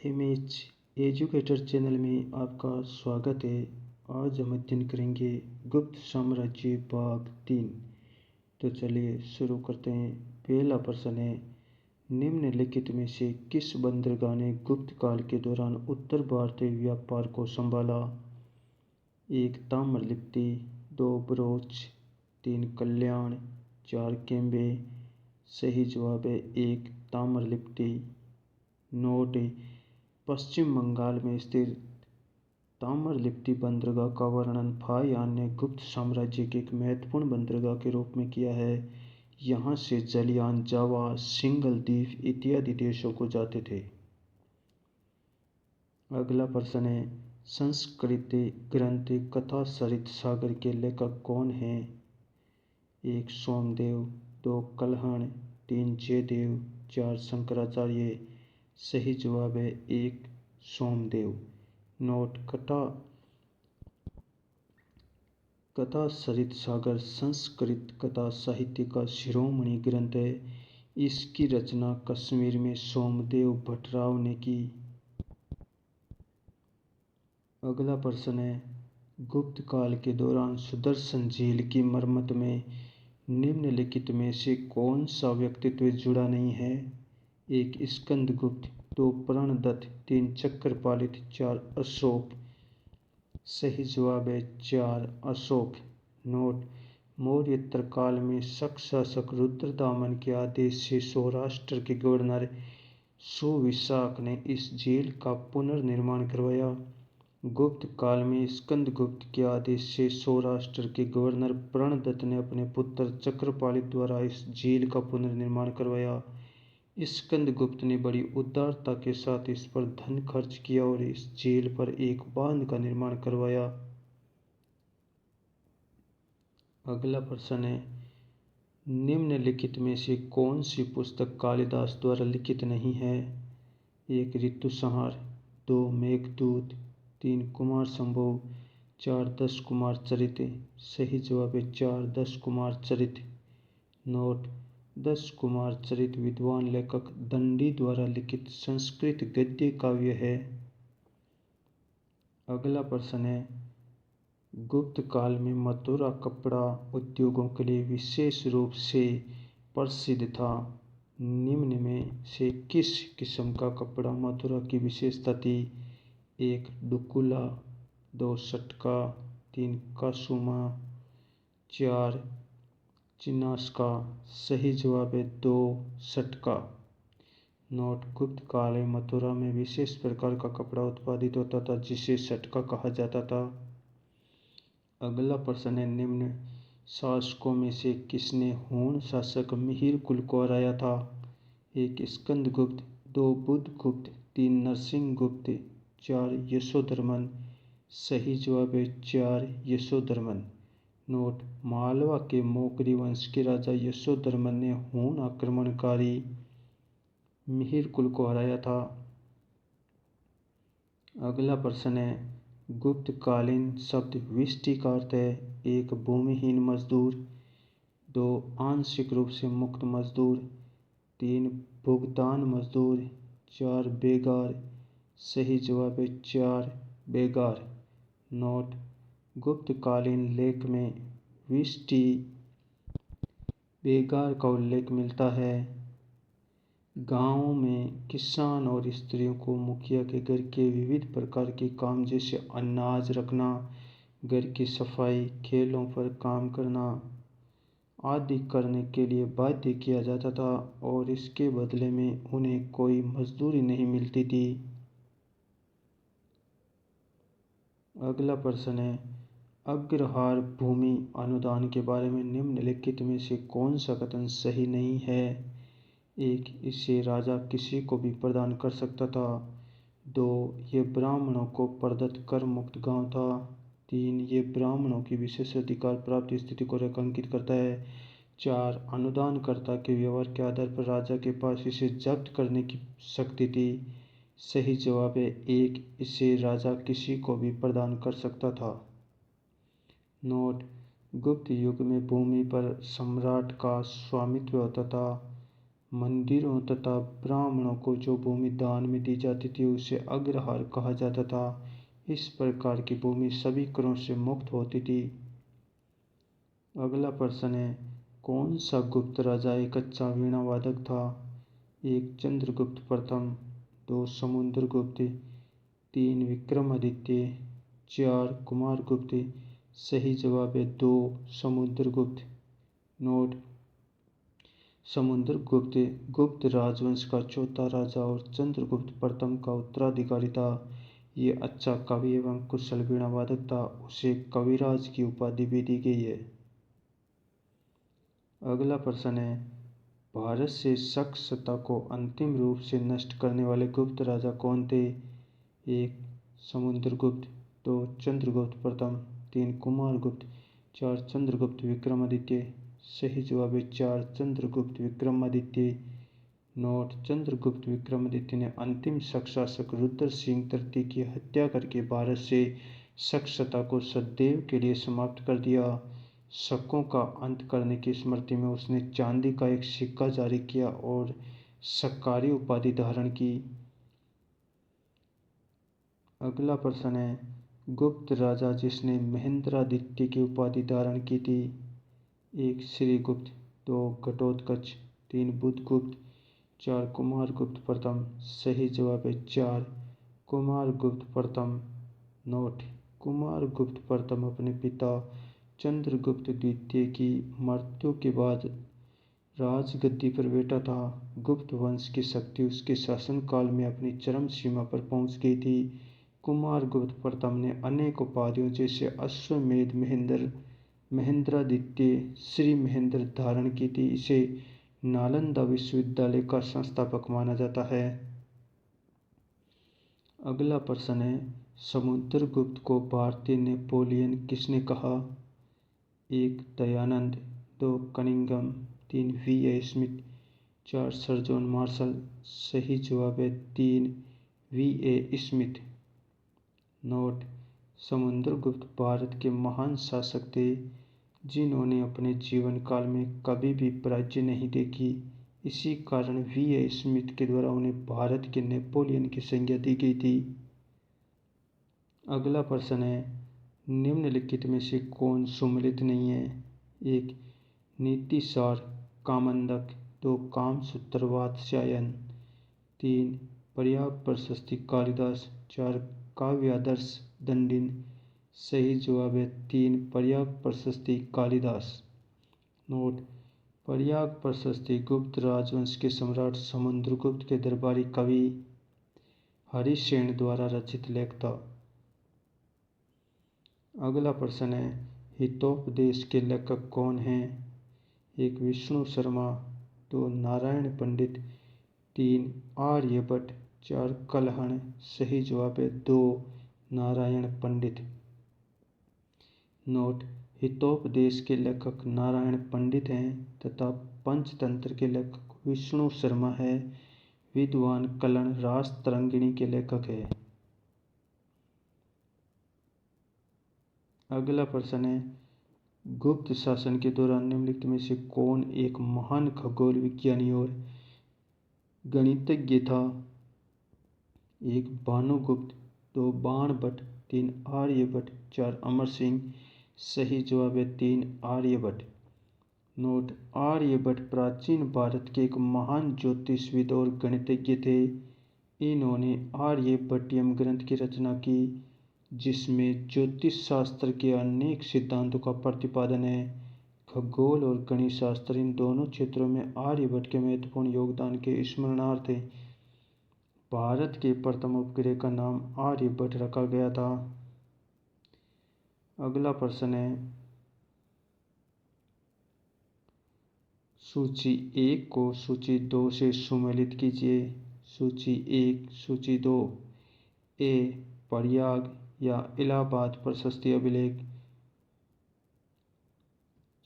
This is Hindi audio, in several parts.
इमेज एजुकेटर चैनल में आपका स्वागत है। आज हम अध्ययन करेंगे गुप्त साम्राज्य भाग 3। तो चलिए शुरू करते हैं। पहला प्रश्न है, निम्नलिखित में से किस बंदरगाह ने गुप्त काल के दौरान उत्तर भारतीय व्यापार को संभाला? 1 ताम्रलिप्ति, 2 बरोच, 3 कल्याण, 4 केम्बे। सही जवाब है 1 ताम्रलिप्ति। नोट: पश्चिम बंगाल में स्थित ताम्रलिप्ति बंदरगाह का वर्णन फाहियान ने गुप्त साम्राज्य के एक महत्वपूर्ण बंदरगाह के रूप में किया है। यहाँ से जलियान, जावा, सिंघल द्वीप इत्यादि देशों को जाते थे। अगला प्रश्न है, संस्कृत ग्रंथ कथा सरित सागर के लेखक कौन हैं? 1 सोमदेव, 2 कल्हण, 3 जयदेव, 4 शंकराचार्य। सही जवाब है 1 सोमदेव। नोट: कथा सरित सागर संस्कृत कथा साहित्य का शिरोमणि ग्रंथ है। इसकी रचना कश्मीर में सोमदेव भट्टराव ने की। अगला प्रश्न है, गुप्त काल के दौरान सुदर्शन झील की मरम्मत में निम्नलिखित में से कौन सा व्यक्तित्व जुड़ा नहीं है? 1 स्कंदगुप्त, 2 प्रणदत्त, 3 चक्रपालित, 4 अशोक। सही जवाब है 4 अशोक। नोट: मौर्योत्तर काल में शक शासक रुद्रदामन के आदेश से सौराष्ट्र के गवर्नर सुविशाख ने इस झील का पुनर्निर्माण करवाया। गुप्त काल में स्कंदगुप्त के आदेश से सौराष्ट्र के गवर्नर प्रणदत्त ने अपने पुत्र चक्रपालित द्वारा इस झील का पुनर्निर्माण करवाया। स्कंदगुप्त ने बड़ी उदारता के साथ इस पर धन खर्च किया और इस झील पर एक बांध का निर्माण करवाया। अगला प्रश्न है, निम्नलिखित में से कौन सी पुस्तक कालिदास द्वारा लिखित नहीं है? 1 ऋतुसंहार, 2 मेघदूत, 3 कुमार संभव, 4 दश कुमार चरित। सही जवाब है 4 दश कुमार चरित। नोट: दश कुमार चरित विद्वान लेखक दंडी द्वारा लिखित संस्कृत गद्य काव्य है। अगला प्रश्न है, गुप्त काल में मथुरा कपड़ा उद्योगों के लिए विशेष रूप से प्रसिद्ध था। निम्न में से किस किस्म का कपड़ा मथुरा की विशेषता थी? 1 डुकुला, 2 सटका, 3 कासुमा, 4 चिनास्का। सही जवाब है 2 सटका। नोट: गुप्त काल में मथुरा में विशेष प्रकार का कपड़ा उत्पादित होता था जिसे सटका कहा जाता था। अगला प्रश्न है, निम्न शासकों में से किसने हूण शासक मिहिर कुल को हराया था? 1 स्कंदगुप्त, 2 बुधगुप्त, 3 नरसिंहगुप्त, 4 यशोधर्मन। सही जवाब है 4 यशोधर्मन। नोट: मालवा के मोकरी वंश के राजा यशोधर्मन ने हूण आक्रमणकारी मिहिर कुल को हराया था। अगला प्रश्न है, गुप्त कालीन शब्द विष्टि का अर्थ है? 1 भूमिहीन मजदूर, 2 आंशिक रूप से मुक्त मजदूर, 3 भुगतान मजदूर, 4 बेगार। सही जवाब है 4 बेगार। नोट: गुप्त कालीन लेख में विष्टि बेगार का उल्लेख मिलता है। गाँवों में किसान और स्त्रियों को मुखिया के घर के विविध प्रकार के काम जैसे अनाज रखना, घर की सफाई, खेलों पर काम करना आदि करने के लिए बाध्य किया जाता था और इसके बदले में उन्हें कोई मजदूरी नहीं मिलती थी। अगला प्रश्न है, अग्रहार भूमि अनुदान के बारे में निम्नलिखित में से कौन सा कथन सही नहीं है? 1 इसे राजा किसी को भी प्रदान कर सकता था, 2 ये ब्राह्मणों को प्रदत्त कर मुक्त गांव था, 3 ये ब्राह्मणों की विशेषाधिकार प्राप्त स्थिति को रेखांकित करता है, 4 अनुदानकर्ता के व्यवहार के आधार पर राजा के पास इसे जब्त करने की शक्ति थी। सही जवाब है 1 इसे राजा किसी को भी प्रदान कर सकता था। नोट: गुप्त युग में भूमि पर सम्राट का स्वामित्व होता था। मंदिरों तथा ब्राह्मणों को जो भूमि दान में दी जाती थी उसे अग्रहार कहा जाता था। इस प्रकार की भूमि सभी करों से मुक्त होती थी। अगला प्रश्न है, कौन सा गुप्त राजा एक अच्छा वीणा वादक था? 1 चंद्रगुप्त प्रथम, 2 समुद्रगुप्त, 3 विक्रमादित्य, 4 कुमारगुप्त। सही जवाब है 2 समुद्रगुप्त। नोट, समुद्रगुप्त गुप्त राजवंश का चौथा राजा और चंद्रगुप्त प्रथम का उत्तराधिकारी था। ये अच्छा कवि एवं कुशल वीणा वादक था। उसे कविराज की उपाधि भी दी गई है। अगला प्रश्न है, भारत से शक सत्ता को अंतिम रूप से नष्ट करने वाले गुप्त राजा कौन थे? 1 समुद्रगुप्त, 2 चंद्रगुप्त प्रथम, 3 कुमारगुप्त, 4 चंद्रगुप्त विक्रमादित्य। सही जवाब है 4 चंद्रगुप्त विक्रमादित्य। नोट, चंद्रगुप्त विक्रमादित्य ने अंतिम शक शासक रुद्र सिंह तृतीय की हत्या करके भारत से शक सत्ता को सदैव के लिए समाप्त कर दिया। शकों का अंत करने की स्मृति में उसने चांदी का एक सिक्का जारी किया और शक्कारी उपाधि धारण की। अगला प्रश्न है, गुप्त राजा जिसने महेंद्रादित्य की उपाधि धारण की थी? 1 श्रीगुप्त, 2 घटोत्कच, 3 बुधगुप्त, 4 कुमारगुप्त प्रथम। सही जवाब है 4 कुमारगुप्त प्रथम। नोट, कुमारगुप्त प्रथम अपने पिता चंद्रगुप्त द्वितीय की मृत्यु के बाद राजगद्दी पर बैठा था। गुप्त वंश की शक्ति उसके शासनकाल में अपनी चरम सीमा पर पहुंच गई थी। कुमारगुप्त प्रथम ने अनेक उपाधियों जैसे अश्वमेध महेंद्रादित्य, श्री महेंद्र धारण की थी। इसे नालंदा विश्वविद्यालय का संस्थापक माना जाता है। अगला प्रश्न है, समुद्रगुप्त को भारतीय नेपोलियन किसने कहा? 1 Dayanand, 2 Cunningham, 3 V.A. Smith, 4 sir John Marshall. सही जवाब है 3 V.A. Smith. Note, Samudragupta Bharat के महान शासक थे जिन्होंने अपने जीवन काल में कभी भी पराजय नहीं देखी। इसी कारण V.A. स्मिथ के द्वारा उन्हें भारत के नेपोलियन की संज्ञा दी गई थी। अगला प्रश्न है, निम्नलिखित में से कौन सुमेलित नहीं है? 1 नीतिसार कामंदक, 2 कामसूत्र वात्स्यायन, 3 पर्याप्त प्रशस्ति कालिदास, 4 काव्यादर्श दंडिन। सही जवाब है 3 पर्याप्त प्रशस्ति कालिदास। नोट, पर्याप्त प्रशस्ति गुप्त राजवंश के सम्राट समुद्रगुप्त के दरबारी कवि हरिसेन द्वारा रचित लेख था। अगला प्रश्न है, हितोपदेश के लेखक कौन हैं? 1 विष्णु शर्मा, 2 नारायण पंडित, 3 आर्यभट्ट, 4 कलहण। सही जवाब है 2 नारायण पंडित। नोट, हितोपदेश के लेखक नारायण पंडित हैं तथा पंचतंत्र के लेखक विष्णु शर्मा है। विद्वान कलहण रास तरंगिणी के लेखक है। अगला प्रश्न है, गुप्त शासन के दौरान निम्नलिखित में से कौन एक महान खगोल विज्ञानी और गणितज्ञ था? 1 भानुगुप्त, 2 बाणभट्ट, 3 आर्यभट्ट, 4 अमर सिंह। सही जवाब है 3 आर्यभट्ट। नोट, आर्यभट्ट प्राचीन भारत के एक महान ज्योतिषविद और गणितज्ञ थे। इन्होंने आर्यभट्टियम ग्रंथ की रचना की जिसमें ज्योतिष शास्त्र के अनेक सिद्धांतों का प्रतिपादन है। खगोल और गणित शास्त्र इन दोनों क्षेत्रों में आर्यभट्ट के महत्वपूर्ण योगदान के स्मरणार्थ भारत के प्रथम उपग्रह का नाम आर्यभट्ट रखा गया था। अगला प्रश्न है, सूची 1 को सूची 2 से सुमेलित कीजिए। सूची 1, सूची 2। ए प्रयाग या इलाहाबाद प्रशस्ति अभिलेख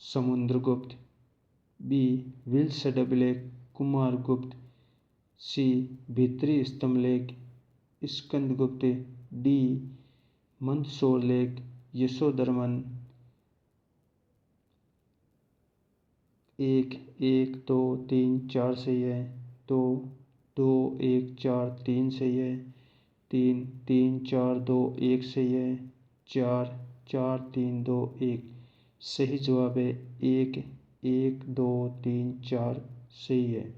समुद्रगुप्त, बी विल्सड अभिलेख कुमारगुप्त, सी भीतरी स्तंभलेख स्कंदगुप्त, डी मंदसौर लेख यशोधर्मन। 1 1 2 3 4 सही है। 2 2 1 4 3 सही है। 3 3 4 2 1 सही है। 4 4 3 2 1 सही जवाब है। 1 1 2 3 4 सही है।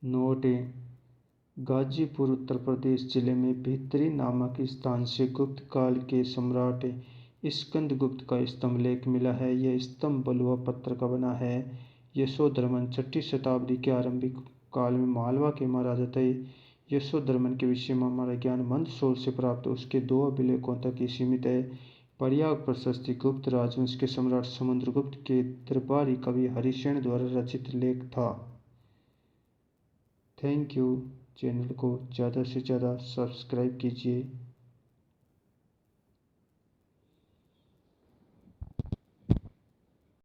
नोट है, गाजीपुर उत्तर प्रदेश जिले में भित्री नामक स्थान से गुप्त काल के सम्राट स्कंदगुप्त का स्तंभ लेख मिला है। यह स्तंभ बलुआ पत्थर का बना है। यशोधर्मन 6वीं शताब्दी के आरंभिक काल में मालवा के महाराजा थे। यशोधर्मन के विषय में हमारा ज्ञान मंदसौर से प्राप्त उसके 2 अभिलेखों तक ही सीमित है। प्रयाग प्रशस्ति गुप्त राजवंश के सम्राट समुद्रगुप्त के दरबारी कवि हरिसेन द्वारा रचित लेख था। Thank you. चैनल को ज़्यादा से ज़्यादा सब्सक्राइब कीजिए।